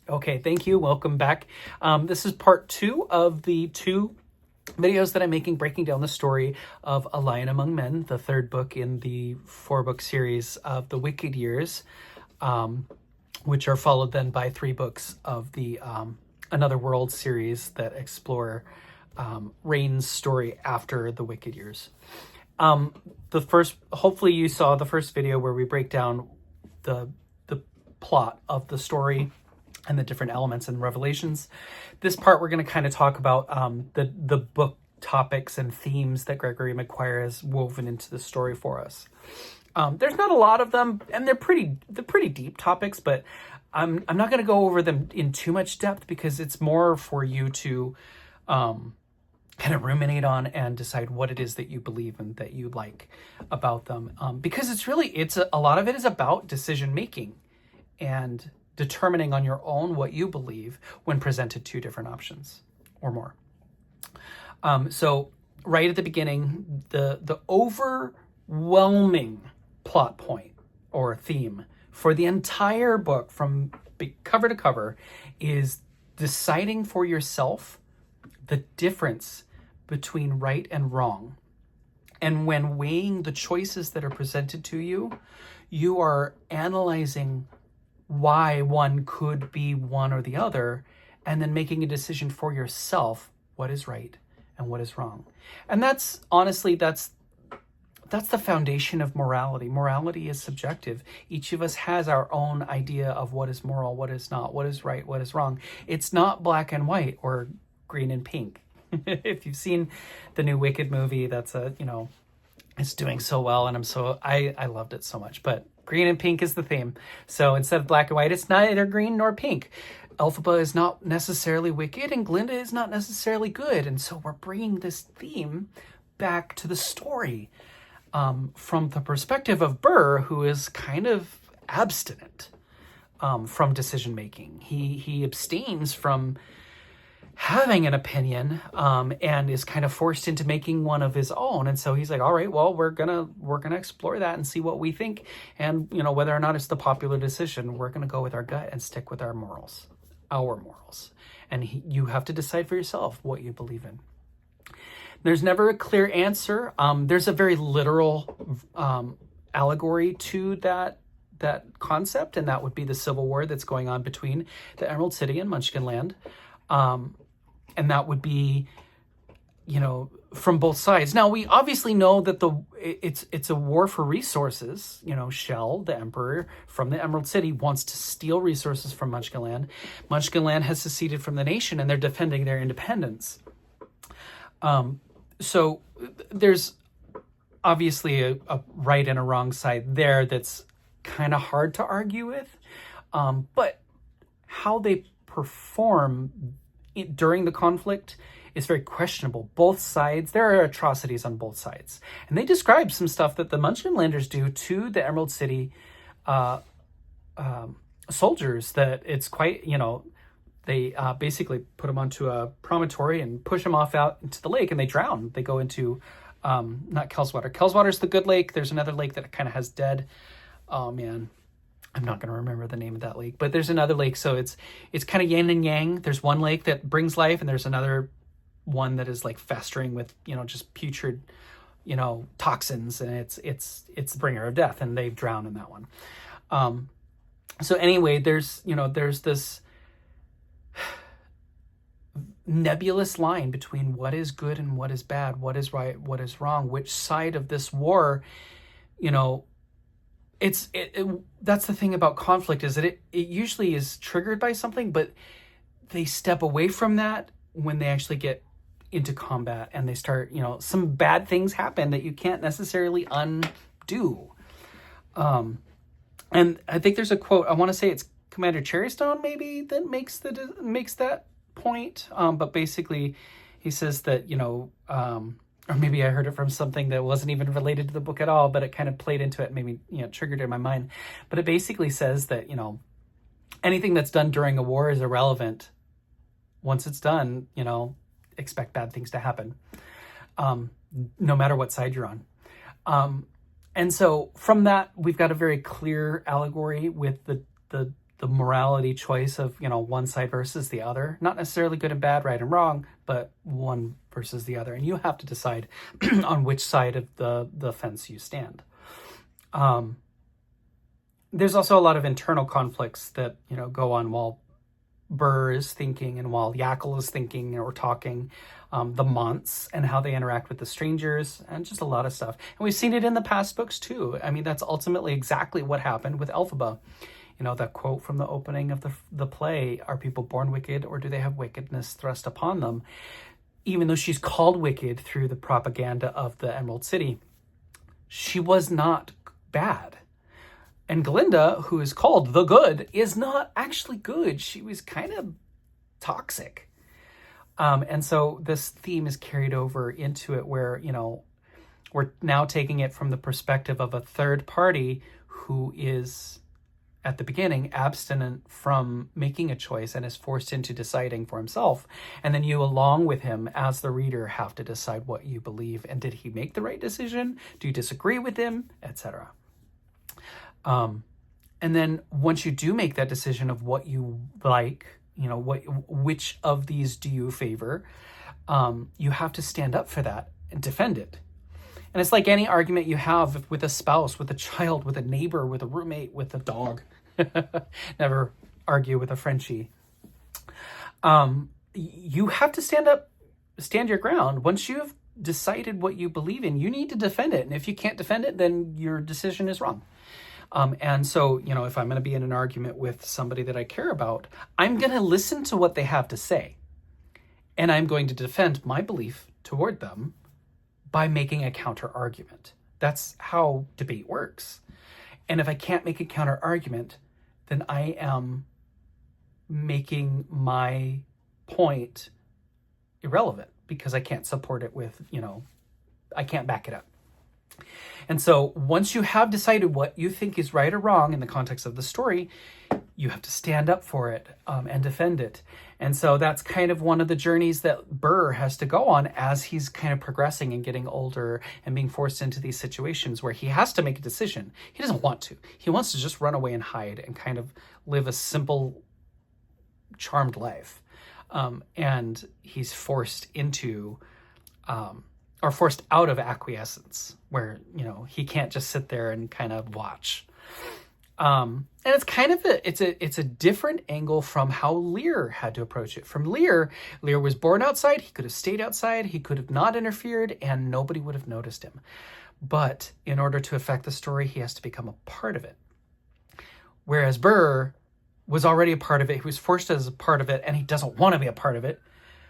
Okay, thank you. Welcome back. This is part 2 of the 2 videos that I'm making breaking down the story of A Lion Among Men, the 3rd book in the 4-book series of the Wicked Years, which are followed then by 3 books of the Another World series that explore Rain's story after the Wicked Years. Hopefully you saw the first video where we break down the plot of the story and the different elements and revelations. This part, we're going to kind of talk about the book topics and themes that Gregory Maguire has woven into the story for us. There's not a lot of them, and they're pretty deep topics, but I'm not going to go over them in too much depth because it's more for you to kind of ruminate on and decide what it is that you believe and that you like about them. Because it's a lot of it is about decision making and determining on your own what you believe when presented 2 different options or more. So right at the beginning, the overwhelming plot point or theme for the entire book from cover to cover is deciding for yourself the difference between right and wrong. And when weighing the choices that are presented to you, you are analyzing why one could be one or the other, and then making a decision for yourself what is right and what is wrong. And that's the foundation of morality. Morality is subjective. Each of us has our own idea of what is moral, what is not, what is right, what is wrong. It's not black and white or green and pink. If you've seen the new Wicked movie, it's doing so well, and I loved it so much. But green and pink is the theme. So instead of black and white, it's neither green nor pink. Elphaba is not necessarily wicked, and Glinda is not necessarily good. And so we're bringing this theme back to the story from the perspective of Burr, who is kind of abstinent from decision making. He abstains from having an opinion and is kind of forced into making one of his own. And so he's like, all right, well, we're gonna explore that and see what we think, and whether or not it's the popular decision, we're gonna go with our gut and stick with our morals. And you have to decide for yourself what you believe in. There's never a clear answer. There's a very literal allegory to that concept, and that would be the civil war that's going on between the Emerald City and Munchkinland. And that would be, from both sides. Now, we obviously know that it's a war for resources. Shell, the emperor from the Emerald City, wants to steal resources from Munchkinland. Munchkinland has seceded from the nation, and they're defending their independence. So there's obviously a right and a wrong side there that's kind of hard to argue with. But how they perform during the conflict is very questionable. Both sides, there are atrocities on both sides. And they describe some stuff that the Munchkinlanders do to the Emerald City soldiers that it's quite, they basically put them onto a promontory and push them off out into the lake, and they drown. They go into, not Kelswater. Kelswater's the good lake. There's another lake that kind of has dead. Oh, man. I'm not going to remember the name of that lake, but there's another lake. So it's kind of yin and yang. There's one lake that brings life, and there's another one that is like festering with, just putrid, toxins, and it's the bringer of death, and they've drowned in that one. So anyway, there's this nebulous line between what is good and what is bad, what is right, what is wrong, which side of this war, that's the thing about conflict, is that it usually is triggered by something, but they step away from that when they actually get into combat, and they start, some bad things happen that you can't necessarily undo. And I think there's a quote, I want to say it's Commander Cherrystone maybe, that makes that point. But basically he says that, or maybe I heard it from something that wasn't even related to the book at all, but it kind of played into it, maybe, triggered it in my mind. But it basically says that, anything that's done during a war is irrelevant. Once it's done, expect bad things to happen, no matter what side you're on. And so from that, we've got a very clear allegory with the the morality choice of, one side versus the other. Not necessarily good and bad, right and wrong, but one versus the other. And you have to decide on which side of the fence you stand. There's also a lot of internal conflicts that, go on while Burr is thinking and while Yackle is thinking or talking. The Monts and how they interact with the strangers, and just a lot of stuff. And we've seen it in the past books too. I mean, that's ultimately exactly what happened with Elphaba. That quote from the opening of the play, are people born wicked or do they have wickedness thrust upon them? Even though she's called wicked through the propaganda of the Emerald City, she was not bad. And Glinda, who is called the good, is not actually good. She was kind of toxic. And so this theme is carried over into it where, we're now taking it from the perspective of a third party who is, at the beginning, abstinent from making a choice and is forced into deciding for himself. And then you, along with him, as the reader, have to decide what you believe. And did he make the right decision? Do you disagree with him? Etc. And then once you do make that decision of what you like, which of these do you favor, you have to stand up for that and defend it. And it's like any argument you have with a spouse, with a child, with a neighbor, with a roommate, with a dog. Never argue with a Frenchie. You have to stand your ground. Once you've decided what you believe in, you need to defend it. And if you can't defend it, then your decision is wrong. And so, if I'm going to be in an argument with somebody that I care about, I'm going to listen to what they have to say. And I'm going to defend my belief toward them by making a counter argument. That's how debate works. And if I can't make a counter argument, then I am making my point irrelevant because I can't support it with, I can't back it up. And so once you have decided what you think is right or wrong in the context of the story, you have to stand up for it and defend it. And so that's kind of one of the journeys that Burr has to go on as he's kind of progressing and getting older and being forced into these situations where he has to make a decision. He doesn't want to. He wants to just run away and hide and kind of live a simple, charmed life. And he's forced into... or forced out of acquiescence where, he can't just sit there and kind of watch. And it's kind of it's a different angle from how Lear had to approach it. From Lear was born outside. He could have stayed outside. He could have not interfered and nobody would have noticed him. But in order to affect the story, he has to become a part of it. Whereas Burr was already a part of it. He was forced as a part of it and he doesn't want to be a part of it.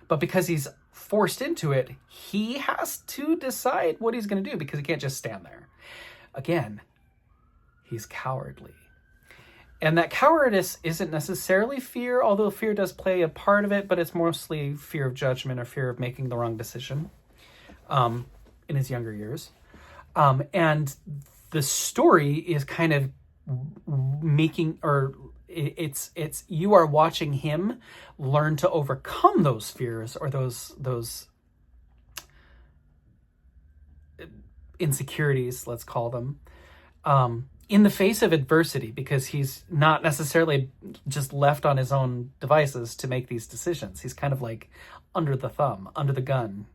But because he's forced into it, he has to decide what he's going to do because he can't just stand there. Again, he's cowardly. And that cowardice isn't necessarily fear, although fear does play a part of it, but it's mostly fear of judgment or fear of making the wrong decision in his younger years. And the story is kind of making, or it's you are watching him learn to overcome those fears or those insecurities, let's call them, in the face of adversity, because he's not necessarily just left on his own devices to make these decisions. He's kind of like under the thumb, under the gun,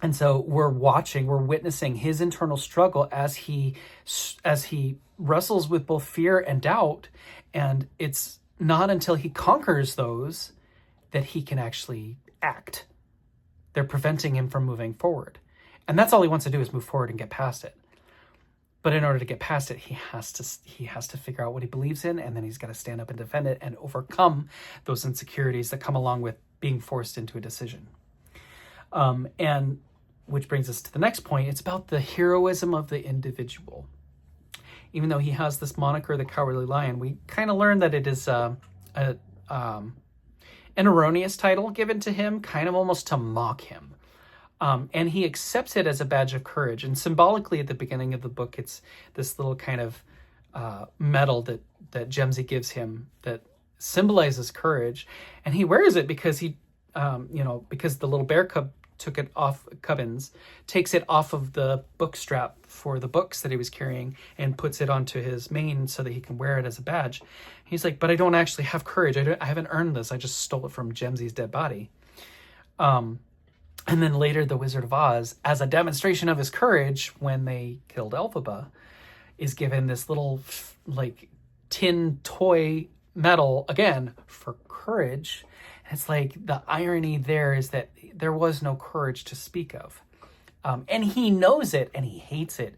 and so we're witnessing his internal struggle as he wrestles with both fear and doubt. And it's not until he conquers those that he can actually act. They're preventing him from moving forward. And that's all he wants to do is move forward and get past it. But in order to get past it, he has to figure out what he believes in, and then he's got to stand up and defend it and overcome those insecurities that come along with being forced into a decision. And which brings us to the next point. It's about the heroism of the individual. Even though he has this moniker, the Cowardly Lion, we kind of learn that it is an erroneous title given to him, kind of almost to mock him. And he accepts it as a badge of courage. And symbolically at the beginning of the book, it's this little kind of medal that Jemsy gives him that symbolizes courage. And he wears it because because the little bear cub takes it off of the book strap for the books that he was carrying and puts it onto his mane so that he can wear it as a badge. He's like, but I don't actually have courage. I haven't earned this. I just stole it from Gemsy's dead body. And then later, the Wizard of Oz, as a demonstration of his courage when they killed Elphaba, is given this little, like, tin toy medal, again, for courage. And it's like, the irony there is that there was no courage to speak of. And he knows it, and he hates it.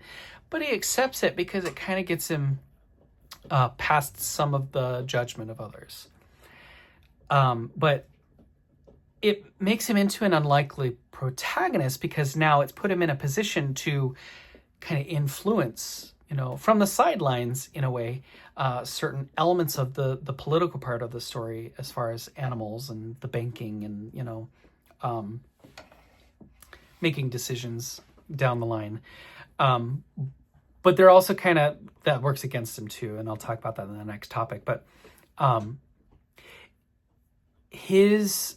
But he accepts it because it kind of gets him past some of the judgment of others. But it makes him into an unlikely protagonist because now it's put him in a position to kind of influence, from the sidelines in a way, certain elements of the political part of the story as far as animals and the banking and, making decisions down the line. But they're also kind of, that works against him too. And I'll talk about that in the next topic. But his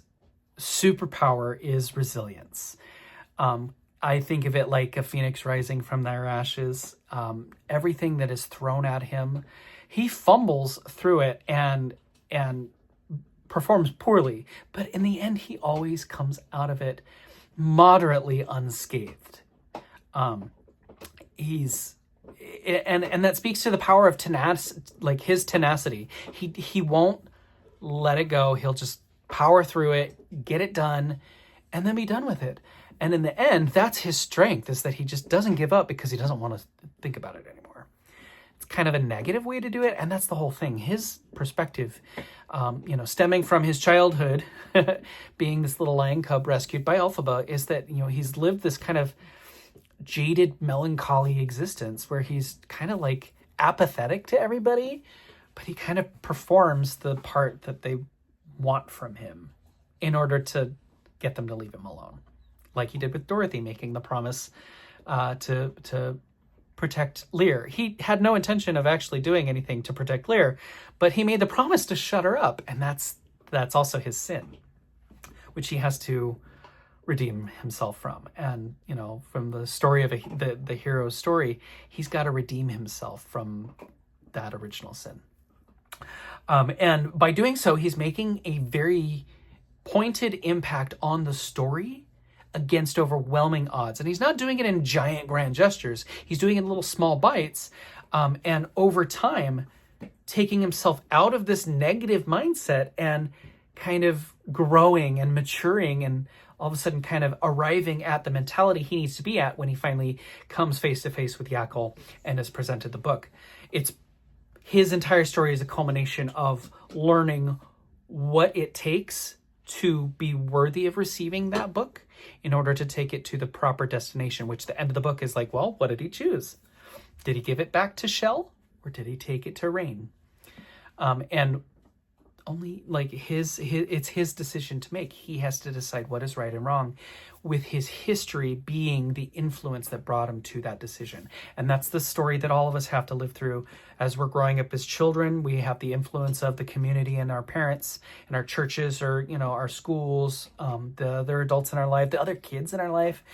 superpower is resilience. I think of it like a phoenix rising from their ashes. Everything that is thrown at him, he fumbles through it and performs poorly. But in the end, he always comes out of it moderately unscathed. And that speaks to the power of his tenacity. He won't let it go. He'll just power through it, get it done, and then be done with it. And in the end, that's his strength, is that he just doesn't give up because he doesn't want to think about it anymore. It's kind of a negative way to do it, and that's the whole thing. His perspective, stemming from his childhood, being this little lion cub rescued by Elphaba, is that, he's lived this kind of jaded, melancholy existence where he's kind of like apathetic to everybody, but he kind of performs the part that they want from him in order to get them to leave him alone. Like he did with Dorothy, making the promise to protect Lear. He had no intention of actually doing anything to protect Lear, but he made the promise to shut her up, and that's also his sin, which he has to redeem himself from. And from the story of the hero's story, he's got to redeem himself from that original sin. And by doing so, he's making a very pointed impact on the story against overwhelming odds. And he's not doing it in giant grand gestures. He's doing it in little small bites. And over time, taking himself out of this negative mindset and kind of growing and maturing and all of a sudden kind of arriving at the mentality he needs to be at when he finally comes face to face with Yakel and is presented the book. His entire story is a culmination of learning what it takes to be worthy of receiving that book in order to take it to the proper destination, which the end of the book is like, well, what did he choose? Did he give it back to Shell, or did he take it to Rain? And only like it's his decision to make. He has to decide what is right and wrong, with his history being the influence that brought him to that decision. And that's the story that all of us have to live through as we're growing up as children. We have the influence of the community and our parents and our churches, or our schools, the other adults in our life, the other kids in our life.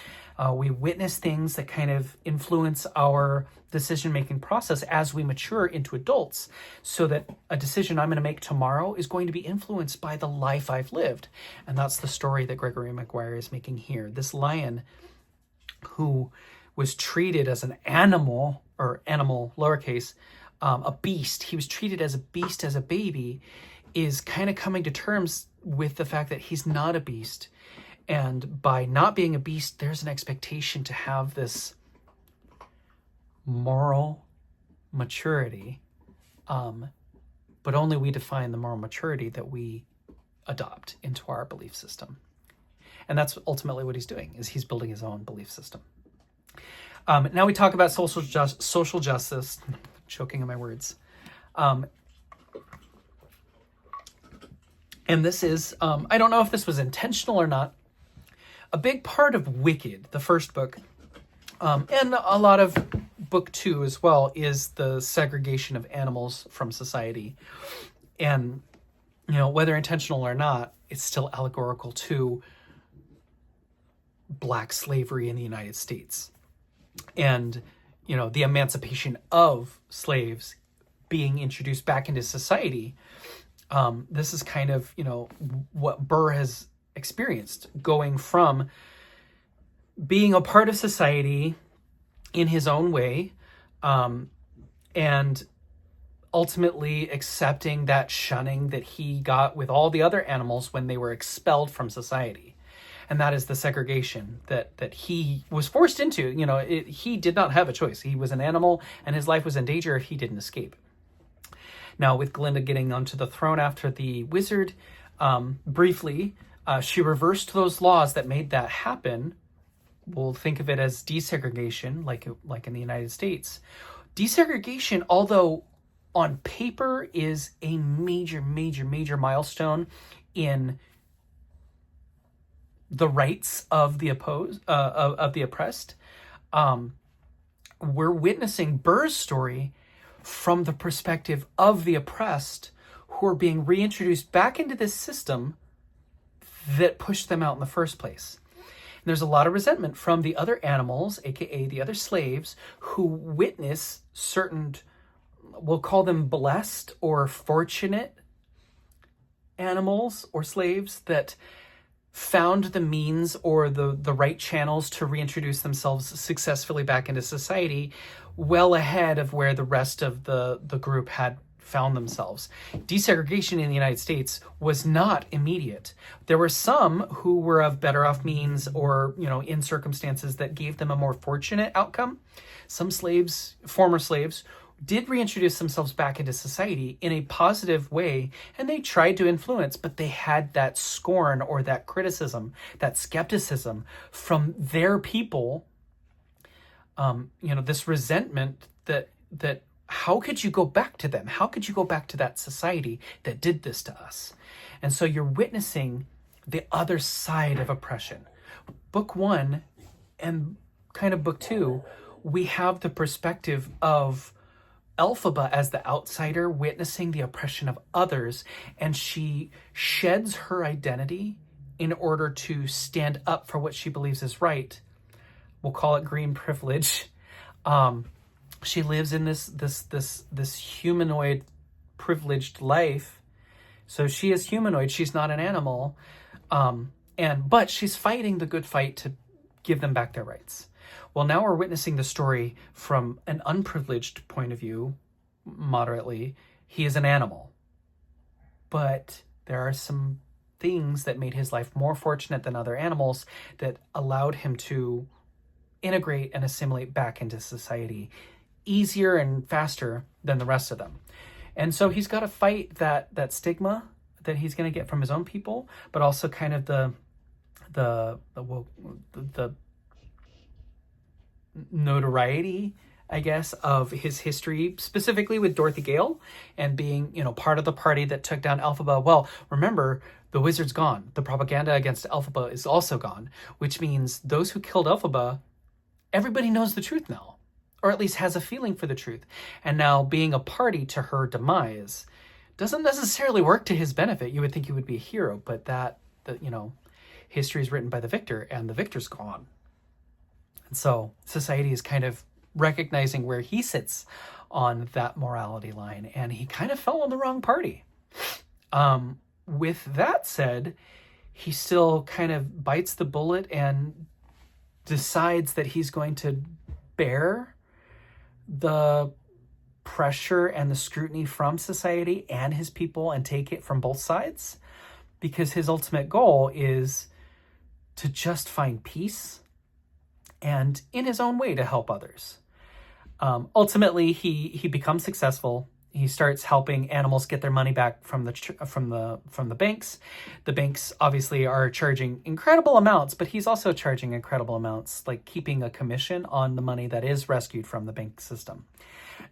We witness things that kind of influence our decision-making process as we mature into adults, so that a decision I'm going to make tomorrow is going to be influenced by the life I've lived. And that's the story that Gregory Maguire is making here. This lion, who was treated as an animal, or animal lowercase, a beast. He was treated as a beast as a baby, is kind of coming to terms with the fact that he's not a beast. And by not being a beast, there's an expectation to have this moral maturity, but only we define the moral maturity that we adopt into our belief system. And that's ultimately what he's doing, is he's building his own belief system. Now we talk about social justice, choking on my words. And this is, I don't know if this was intentional or not, a big part of Wicked, the first book, and a lot of book 2 as well, is the segregation of animals from society. And, whether intentional or not, it's still allegorical to black slavery in the United States. And, the emancipation of slaves being introduced back into society. This is kind of, what Burr has experienced, going from being a part of society in his own way, and ultimately accepting that shunning that he got with all the other animals when they were expelled from society. And that is the segregation that he was forced into. He did not have a choice. He was an animal, and his life was in danger if he didn't escape. Now, with Glinda getting onto the throne after the wizard, briefly, she reversed those laws that made that happen. We'll think of it as desegregation, like in the United States. Desegregation, although on paper is a major, major, major milestone in the rights of the oppressed, we're witnessing Burr's story from the perspective of the oppressed, who are being reintroduced back into this system that pushed them out in the first place. And there's a lot of resentment from the other animals, aka the other slaves, who witness certain, we'll call them blessed or fortunate animals or slaves that found the means or the right channels to reintroduce themselves successfully back into society, well ahead of where the rest of the group had found themselves. Desegregation in the United States was not immediate. There were some who were of better off means or, in circumstances that gave them a more fortunate outcome. Some slaves, former slaves, did reintroduce themselves back into society in a positive way, and they tried to influence, but they had that scorn or that criticism, that skepticism from their people, this resentment that how could you go back to them? How could you go back to that society that did this to us? And so you're witnessing the other side of oppression. Book 1 and kind of book 2, we have the perspective of Elphaba as the outsider witnessing the oppression of others, and she sheds her identity in order to stand up for what she believes is right. We'll call it green privilege. She lives in this humanoid privileged life. So she is humanoid. She's not an animal. But she's fighting the good fight to give them back their rights. Well, now we're witnessing the story from an unprivileged point of view, moderately. He is an animal. But there are some things that made his life more fortunate than other animals that allowed him to integrate and assimilate back into society easier and faster than the rest of them. And so he's got to fight that stigma that he's going to get from his own people, but also kind of the notoriety, I guess, of his history, specifically with Dorothy Gale and being, part of the party that took down Elphaba. Well, remember, the wizard's gone. The propaganda against Elphaba is also gone, which means those who killed Elphaba, everybody knows the truth now, or at least has a feeling for the truth. And now being a party to her demise doesn't necessarily work to his benefit. You would think he would be a hero, but history is written by the victor, and the victor's gone. And so society is kind of recognizing where he sits on that morality line, and he kind of fell on the wrong party. With that said, he still kind of bites the bullet and decides that he's going to bear the pressure and the scrutiny from society and his people and take it from both sides, because his ultimate goal is to just find peace and in his own way to help others. Ultimately, he becomes successful. He starts helping animals get their money back from the banks. The banks obviously are charging incredible amounts, but he's also charging incredible amounts, like keeping a commission on the money that is rescued from the bank system.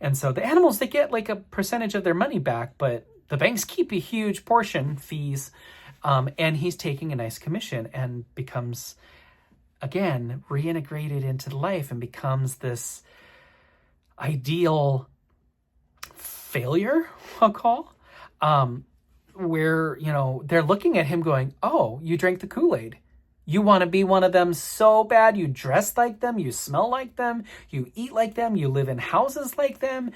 And so the animals, they get like a percentage of their money back, but the banks keep a huge portion, fees, and he's taking a nice commission and becomes, again, reintegrated into life and becomes this ideal failure, I'll call, where, they're looking at him going, oh, you drank the Kool-Aid. You want to be one of them so bad. You dress like them, you smell like them, you eat like them, you live in houses like them.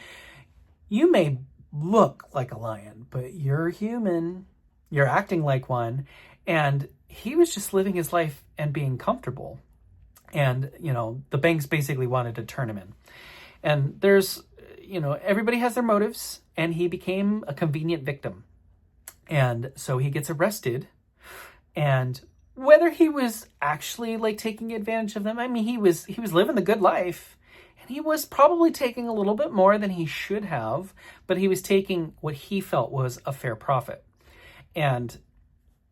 You may look like a lion, but you're human. You're acting like one. And he was just living his life and being comfortable. And, the banks basically wanted to turn him in. And there's, everybody has their motives, and he became a convenient victim. And so he gets arrested, and whether he was actually like taking advantage of them, I mean, he was living the good life, and he was probably taking a little bit more than he should have, but he was taking what he felt was a fair profit. And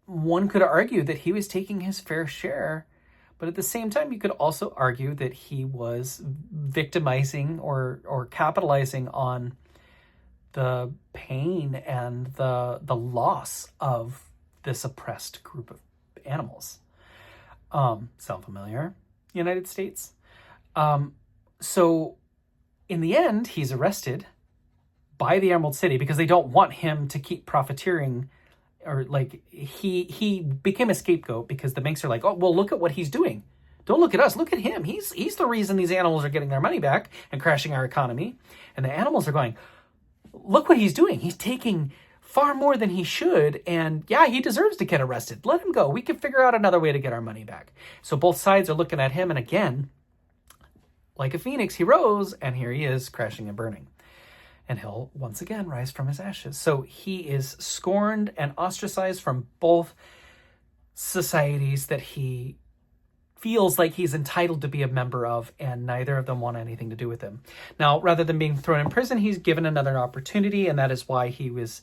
one could argue that he was taking his fair share, but at the same time, you could also argue that he was victimizing or capitalizing on the pain and the loss of this oppressed group of animals. Sound familiar? United States. So in the end, he's arrested by the Emerald City because they don't want him to keep profiteering, or like he became a scapegoat because the banks are like, oh, well, look at what he's doing. Don't look at us. Look at him. He's the reason these animals are getting their money back and crashing our economy. And the animals are going, look what he's doing. He's taking far more than he should. And yeah, he deserves to get arrested. Let him go. We can figure out another way to get our money back. So both sides are looking at him. And again, like a phoenix, he rose, and here he is crashing and burning. And he'll once again rise from his ashes. So he is scorned and ostracized from both societies that he feels like he's entitled to be a member of, and neither of them want anything to do with him. Now, rather than being thrown in prison, he's given another opportunity, and that is why he was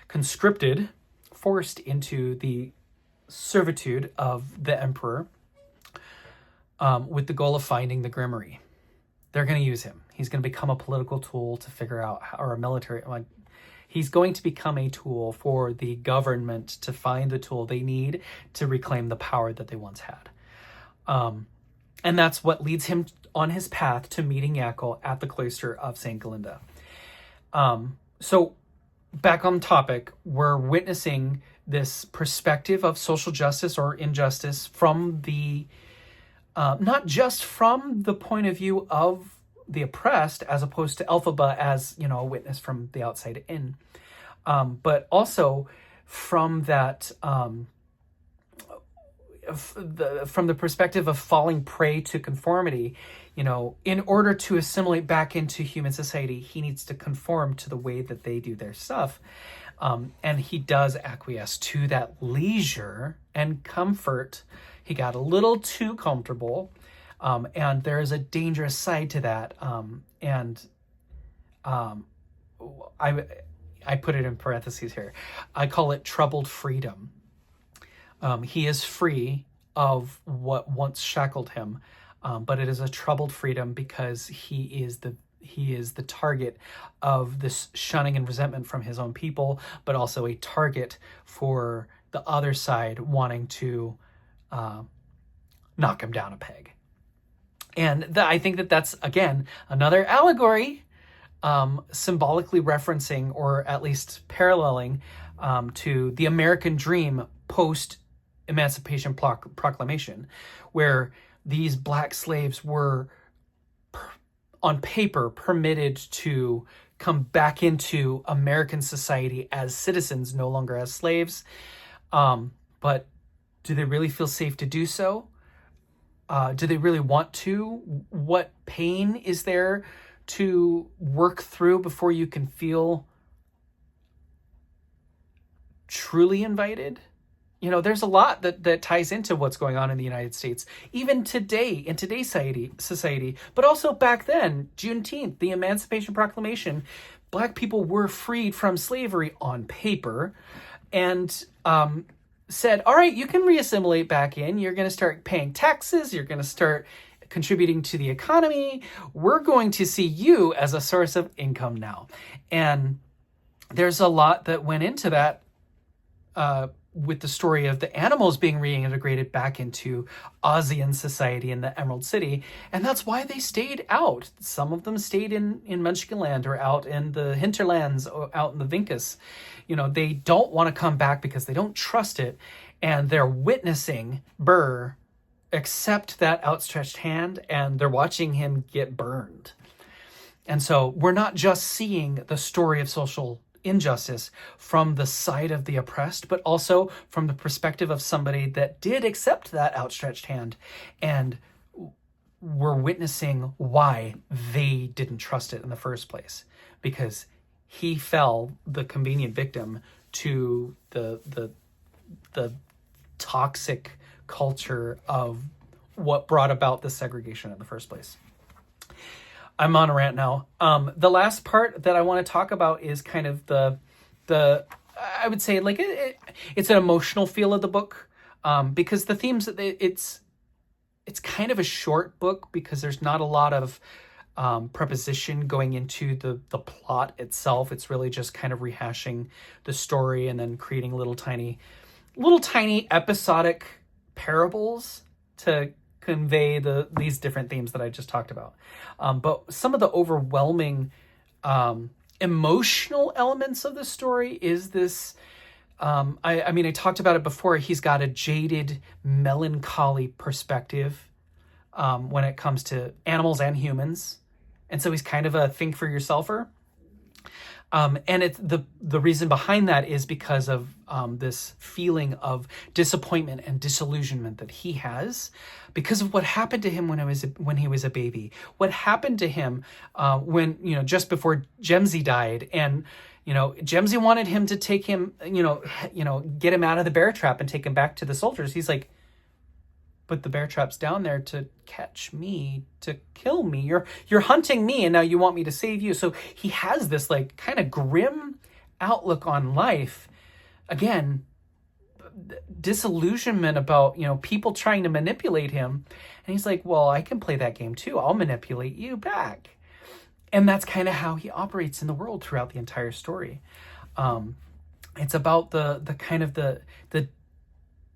conscripted, forced into the servitude of the emperor, with the goal of finding the Grimoire. They're going to use him. He's going to become a political tool to figure out, or a military, he's going to become a tool for the government to find the tool they need to reclaim the power that they once had. And that's what leads him on his path to meeting Yakko at the cloister of St. Galinda. So back on topic, we're witnessing this perspective of social justice or injustice from the, not just from the point of view of the oppressed, as opposed to Elphaba as, a witness from the outside in, but also from that, from the perspective of falling prey to conformity. In order to assimilate back into human society, he needs to conform to the way that they do their stuff. And he does acquiesce to that leisure and comfort. He got a little too comfortable. And there is a dangerous side to that. I put it in parentheses here. I call it troubled freedom. He is free of what once shackled him, but it is a troubled freedom because he is the target of this shunning and resentment from his own people, but also a target for the other side wanting to knock him down a peg. And I think that that's, again, another allegory, symbolically referencing, or at least paralleling, to the American dream post-Emancipation Proclamation, where these black slaves were, on paper, permitted to come back into American society as citizens, no longer as slaves. But do they really feel safe to do so? Do they really want to? What pain is there to work through before you can feel truly invited? There's a lot that ties into what's going on in the United States, even today, in today's society, but also back then, Juneteenth, the Emancipation Proclamation, black people were freed from slavery on paper, and said, all right, you can reassimilate back in. You're going to start paying taxes. You're going to start contributing to the economy. We're going to see you as a source of income now. And there's a lot that went into that with the story of the animals being reintegrated back into Ozian society in the Emerald City. And that's why they stayed out. Some of them stayed in Munchkinland or out in the hinterlands or out in the Vinkus. They don't want to come back because they don't trust it. And they're witnessing Burr accept that outstretched hand, and they're watching him get burned. And so we're not just seeing the story of social injustice from the side of the oppressed, but also from the perspective of somebody that did accept that outstretched hand. And we're witnessing why they didn't trust it in the first place, because he fell the convenient victim to the toxic culture of what brought about the segregation in the first place. I'm on a rant now. The last part that I want to talk about is kind of the I would say like it's an emotional feel of the book, because the themes it's kind of a short book because there's not a lot of preposition going into the plot itself. It's really just kind of rehashing the story and then creating little tiny episodic parables to convey these different themes that I just talked about. But some of the overwhelming emotional elements of the story is this. I talked about it before. He's got a jaded, melancholy perspective when it comes to animals and humans. And so he's kind of a think for yourselfer. And it's the reason behind that is because of this feeling of disappointment and disillusionment that he has because of what happened to him when he was a baby. What happened to him when just before Jemsy died, and Jemsy wanted him to take him, get him out of the bear trap and take him back to the soldiers. He's like, but the bear trap's down there to catch me, to kill me. You're hunting me, and now you want me to save you. So he has this like kind of grim outlook on life. Again, disillusionment about, people trying to manipulate him. And he's like, well, I can play that game too. I'll manipulate you back. And that's kind of how he operates in the world throughout the entire story. It's about the kind of the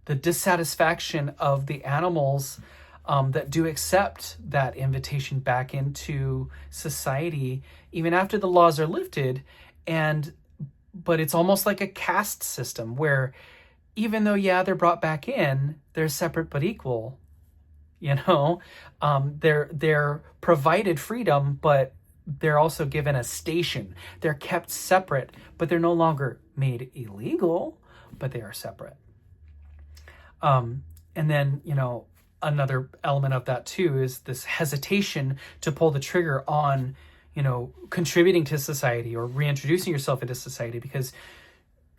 dissatisfaction of the animals that do accept that invitation back into society, even after the laws are lifted. But it's almost like a caste system where even though, they're brought back in, they're separate but equal. They're provided freedom, but they're also given a station. They're kept separate, but they're no longer made illegal, but they are separate. And then, another element of that too is this hesitation to pull the trigger on, contributing to society or reintroducing yourself into society, because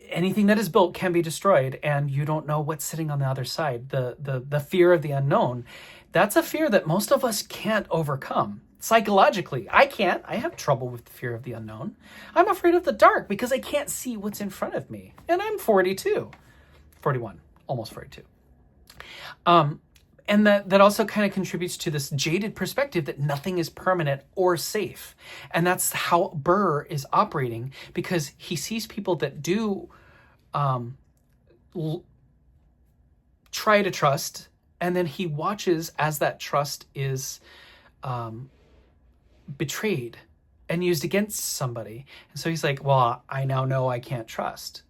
anything that is built can be destroyed and you don't know what's sitting on the other side. The fear of the unknown, that's a fear that most of us can't overcome. Psychologically, I can't. I have trouble with the fear of the unknown. I'm afraid of the dark because I can't see what's in front of me. And I'm 41, almost 42. And that also kind of contributes to this jaded perspective that nothing is permanent or safe. And that's how Burr is operating, because he sees people that do try to trust, and then he watches as that trust is betrayed and used against somebody. And so he's like, well, I now know I can't trust.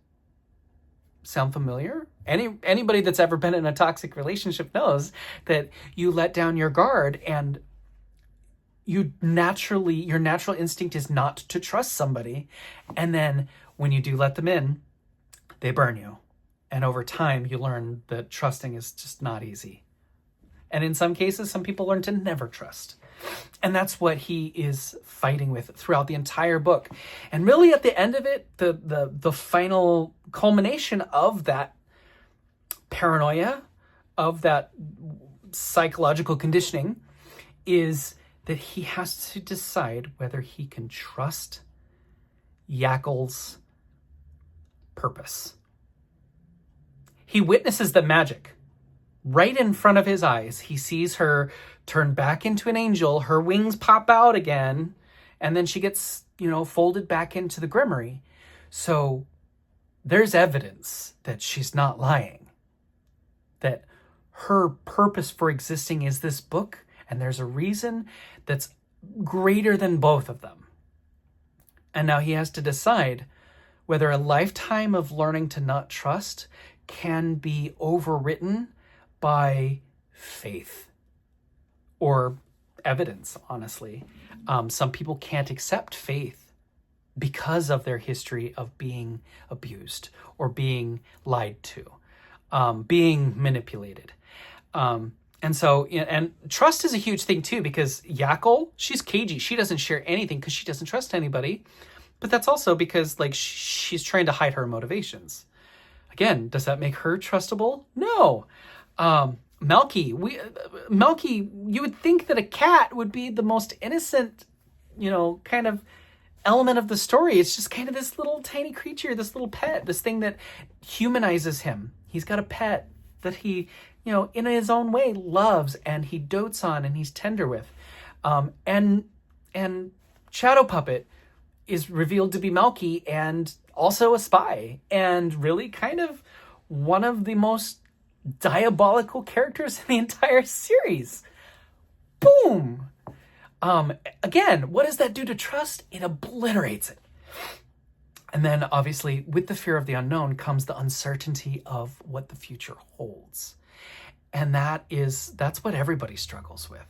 Sound familiar? Anybody that's ever been in a toxic relationship knows that you let down your guard, and your natural instinct is not to trust somebody. And then when you do let them in, they burn you. And over time, you learn that trusting is just not easy. And in some cases, some people learn to never trust. And that's what he is fighting with throughout the entire book. And really at the end of it, the final culmination of that paranoia, of that psychological conditioning, is that he has to decide whether he can trust Yakel's purpose. He witnesses the magic right in front of his eyes. He sees her turn back into an angel, her wings pop out again, and then she gets, folded back into the grimory. So there's evidence that she's not lying, that her purpose for existing is this book, and there's a reason that's greater than both of them. And now he has to decide whether a lifetime of learning to not trust can be overwritten by faith or evidence, honestly. Some people can't accept faith because of their history of being abused or being lied to, being manipulated. And so, and trust is a huge thing too, because Yakel, she's cagey. She doesn't share anything because she doesn't trust anybody. But that's also because like she's trying to hide her motivations. Again, does that make her trustable? No. Melky, you would think that a cat would be the most innocent, kind of element of the story. It's just kind of this little tiny creature, this little pet, this thing that humanizes him. He's got a pet that he, in his own way loves and he dotes on and he's tender with. And Shadow Puppet is revealed to be Melky and also a spy and really kind of one of the most diabolical characters in the entire series. Boom! Again, what does that do to trust? It obliterates it. And then obviously with the fear of the unknown comes the uncertainty of what the future holds. And that's what everybody struggles with.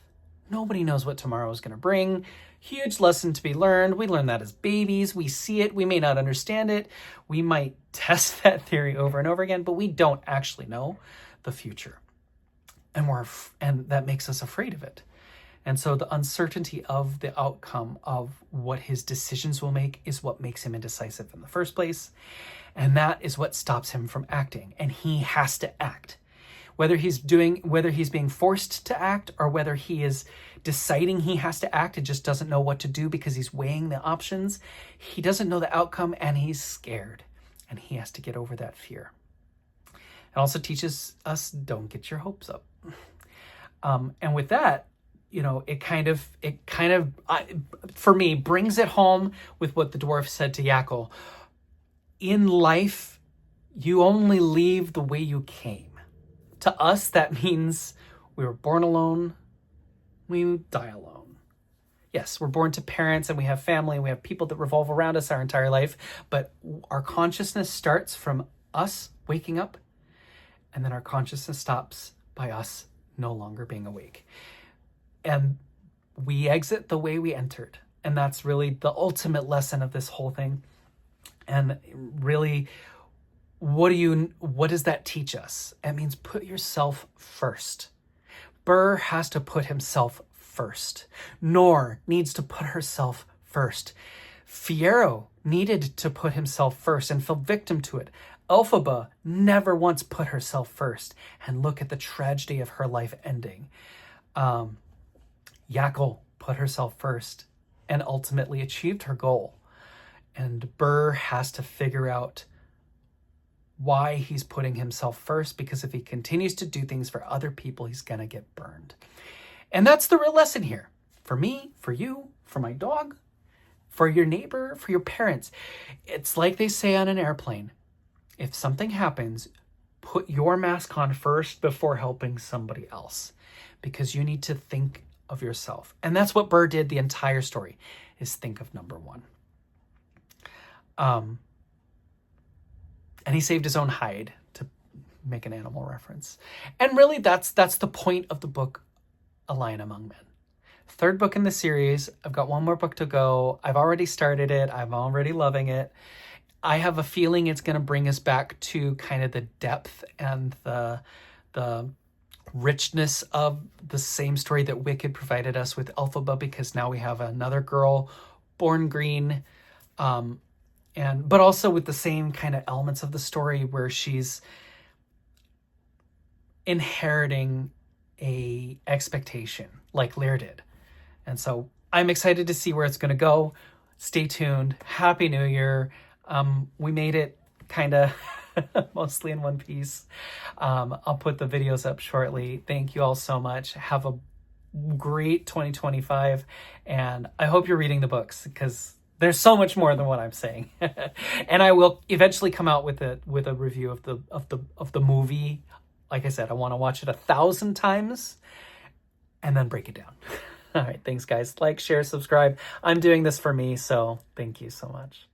Nobody knows what tomorrow is going to bring. Huge lesson to be learned. We learn that as babies. We see it. We may not understand it. We might test that theory over and over again, but we don't actually know the future. And that makes us afraid of it. And so the uncertainty of the outcome of what his decisions will make is what makes him indecisive in the first place. And that is what stops him from acting. And he has to act. Whether he's being forced to act or whether he is deciding he has to act and just doesn't know what to do because he's weighing the options, he doesn't know the outcome and he's scared. And he has to get over that fear. It also teaches us, don't get your hopes up. And with that, it kind of, for me, brings it home with what the dwarf said to Yakel. In life, you only leave the way you came. To us, that means we were born alone, we die alone. Yes, we're born to parents and we have family and we have people that revolve around us our entire life, but our consciousness starts from us waking up, and then our consciousness stops by us no longer being awake. And we exit the way we entered. And that's really the ultimate lesson of this whole thing. And really, what does that teach us? It means put yourself first. Burr has to put himself first. Nor needs to put herself first. Fiyero needed to put himself first and fell victim to it. Elphaba never once put herself first. And look at the tragedy of her life ending. Yakel put herself first and ultimately achieved her goal. And Burr has to figure out why he's putting himself first, because if he continues to do things for other people, he's going to get burned. And that's the real lesson here. For me, for you, for my dog, for your neighbor, for your parents. It's like they say on an airplane. If something happens, put your mask on first before helping somebody else, because you need to think of yourself. And that's what Burr did the entire story, is think of number one. And he saved his own hide, to make an animal reference. And really, that's the point of the book, A Lion Among Men. Third book in the series. I've got one more book to go. I've already started it. I'm already loving it. I have a feeling it's going to bring us back to kind of the depth and the richness of the same story that Wicked provided us with Elphaba, because now we have another girl born green, but also with the same kind of elements of the story where she's inheriting a expectation like Lear did. And so I'm excited to see where it's going to go. Stay tuned. Happy New Year. We made it kind of mostly in one piece. I'll put the videos up shortly. Thank you all so much. Have a great 2025. And I hope you're reading the books, because There's so much more than what I'm saying. And I will eventually come out with a review of the movie. Like I said, I want to watch it 1,000 times and then break it down. All right, thanks guys. Like, share, subscribe. I'm doing this for me, so thank you so much.